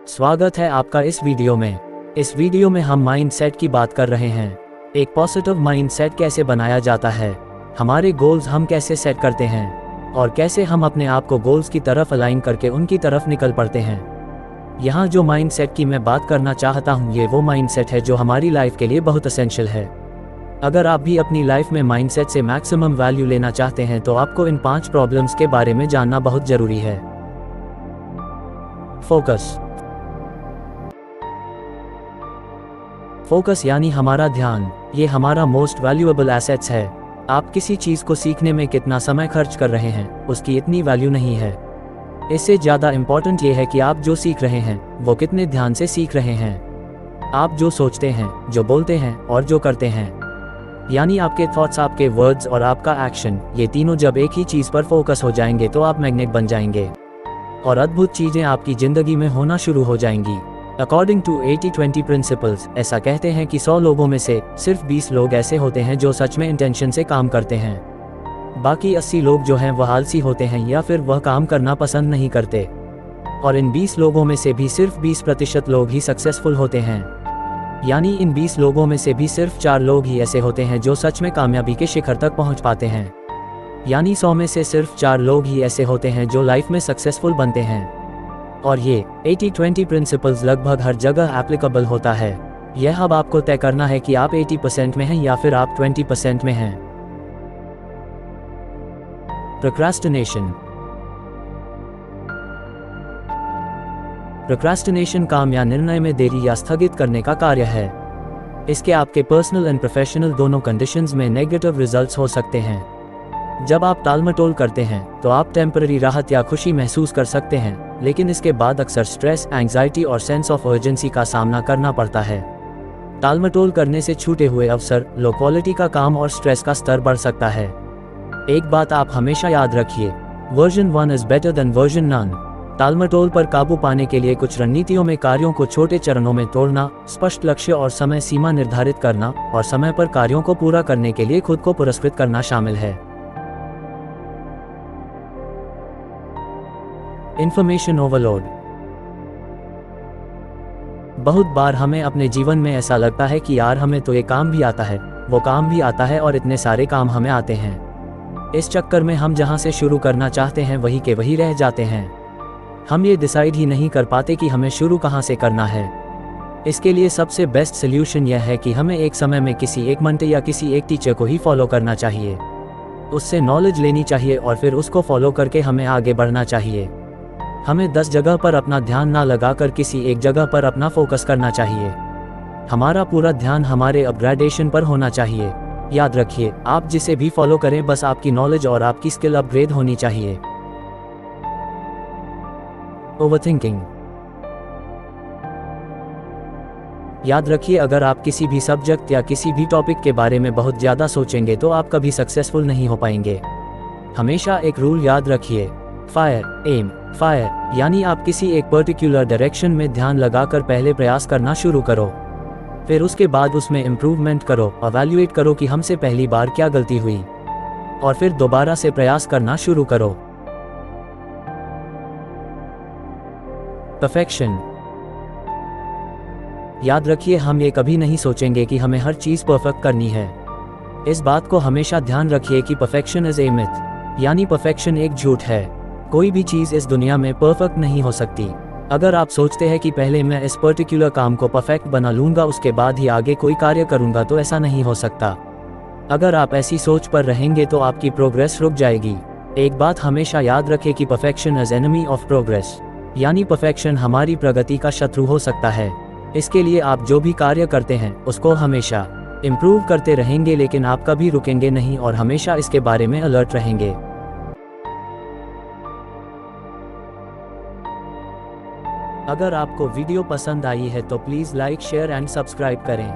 स्वागत है आपका इस वीडियो में। इस वीडियो में हम माइंडसेट की बात कर रहे हैं। एक पॉजिटिव माइंडसेट कैसे बनाया जाता है, हमारे गोल्स हम कैसे सेट करते हैं और कैसे हम अपने आप को गोल्स की तरफ अलाइन करके उनकी तरफ निकल पड़ते हैं। यहाँ जो माइंडसेट की मैं बात करना चाहता हूँ, ये वो माइंडसेट है जो हमारी लाइफ के लिए बहुत एसेंशियल है। अगर आप भी अपनी लाइफ में माइंडसेट से मैक्सिमम वैल्यू लेना चाहते हैं तो आपको इन 5 प्रॉब्लम्स के बारे में जानना बहुत जरूरी है। फोकस यानी हमारा ध्यान, ये हमारा मोस्ट वैल्यूएबल एसेट्स है। आप किसी चीज़ को सीखने में कितना समय खर्च कर रहे हैं, उसकी इतनी वैल्यू नहीं है। इससे ज़्यादा इम्पॉर्टेंट ये है कि आप जो सीख रहे हैं वो कितने ध्यान से सीख रहे हैं। आप जो सोचते हैं, जो बोलते हैं और जो करते हैं, यानी आपके थॉट्स, आपके वर्ड्स और आपका एक्शन, ये तीनों जब एक ही चीज़ पर फोकस हो जाएंगे तो आप मैग्नेट बन जाएंगे और अद्भुत चीज़ें आपकी ज़िंदगी में होना शुरू हो जाएंगी। अकॉर्डिंग टू 80-20 प्रिंसिपल्स, ऐसा कहते हैं कि 100 लोगों में से सिर्फ 20 लोग ऐसे होते हैं जो सच में इंटेंशन से काम करते हैं। बाकी 80 लोग जो हैं वह आलसी होते हैं या फिर वह काम करना पसंद नहीं करते। और इन 20 लोगों में से भी सिर्फ 20% लोग ही सक्सेसफुल होते हैं। यानी इन 20 लोगों में से भी सिर्फ 4 लोग ही ऐसे होते हैं जो सच में कामयाबी के शिखर तक पहुंच पाते हैं। यानी 100 में से सिर्फ 4 लोग ही ऐसे होते हैं जो लाइफ में सक्सेसफुल बनते हैं। और ये 80-20 प्रिंसिपल्स लगभग हर जगह एप्लीकेबल होता है। यह अब आपको तय करना है कि आप 80% में हैं या फिर आप 20% में हैं। प्रोक्रास्टिनेशन काम या निर्णय में देरी या स्थगित करने का कार्य है। इसके आपके पर्सनल एंड प्रोफेशनल दोनों कंडीशंस में नेगेटिव रिजल्ट्स हो सकते हैं। जब आप टालमटोल करते हैं तो आप टेम्पररी राहत या खुशी महसूस कर सकते हैं, लेकिन इसके बाद अक्सर स्ट्रेस, एंग्जाइटी और सेंस ऑफ अर्जेंसी का सामना करना पड़ता है। टालमटोल करने से छूटे हुए अवसर, लो क्वालिटी का काम और स्ट्रेस का स्तर बढ़ सकता है। एक बात आप हमेशा याद रखिए, version 1 is better than version none. टालमटोल पर काबू पाने के लिए कुछ रणनीतियों में कार्यों को छोटे चरणों में तोड़ना, स्पष्ट लक्ष्य और समय सीमा निर्धारित करना और समय पर कार्यों को पूरा करने के लिए खुद को पुरस्कृत करना शामिल है। Information overload. बहुत बार हमें अपने जीवन में ऐसा लगता है कि यार हमें तो ये काम भी आता है, वो काम भी आता है और इतने सारे काम हमें आते हैं। इस चक्कर में हम जहां से शुरू करना चाहते हैं वहीं के वहीं रह जाते हैं। हम ये डिसाइड ही नहीं कर पाते कि हमें शुरू कहां से करना है। इसके लिए सबसे बेस्ट सोल्यूशन यह है कि हमें एक समय में किसी एक मेंटर या किसी एक टीचर को ही फॉलो करना चाहिए। उससे नॉलेज लेनी चाहिए और फिर उसको फॉलो करके हमें आगे बढ़ना चाहिए। हमें 10 जगह पर अपना ध्यान ना लगाकर किसी एक जगह पर अपना फोकस करना चाहिए। हमारा पूरा ध्यान हमारे अपग्रेडेशन पर होना चाहिए। याद रखिए, आप जिसे भी फॉलो करें, बस आपकी नॉलेज और आपकी स्किल अपग्रेड होनी चाहिए। ओवरथिंकिंग। याद रखिए, अगर आप किसी भी सब्जेक्ट या किसी भी टॉपिक के बारे में बहुत ज़्यादा सोचेंगे तो आप कभी सक्सेसफुल नहीं हो पाएंगे। हमेशा एक रूल याद रखिए, फायर, एम, फायर। यानी आप किसी एक पर्टिकुलर डायरेक्शन में ध्यान लगाकर पहले प्रयास करना शुरू करो, फिर उसके बाद उसमें इम्प्रूवमेंट करो, एवैल्यूएट करो कि हमसे पहली बार क्या गलती हुई और फिर दोबारा से प्रयास करना शुरू करो। परफेक्शन। याद रखिए, हम ये कभी नहीं सोचेंगे कि हमें हर चीज़ परफेक्ट करनी है। इस बात को हमेशा ध्यान रखिए कि परफेक्शन इज ए मिथ, यानी परफेक्शन एक झूठ है। कोई भी चीज़ इस दुनिया में परफेक्ट नहीं हो सकती। अगर आप सोचते हैं कि पहले मैं इस पर्टिकुलर काम को परफेक्ट बना लूँगा, उसके बाद ही आगे कोई कार्य करूँगा, तो ऐसा नहीं हो सकता। अगर आप ऐसी सोच पर रहेंगे तो आपकी प्रोग्रेस रुक जाएगी। एक बात हमेशा याद रखें कि perfection is enemy of progress, यानी परफेक्शन हमारी प्रगति का शत्रु हो सकता है। इसके लिए आप जो भी कार्य करते हैं उसको हमेशा इम्प्रूव करते रहेंगे, लेकिन आप कभी रुकेंगे नहीं और हमेशा इसके बारे में अलर्ट रहेंगे। अगर आपको वीडियो पसंद आई है तो please like, share and subscribe करें।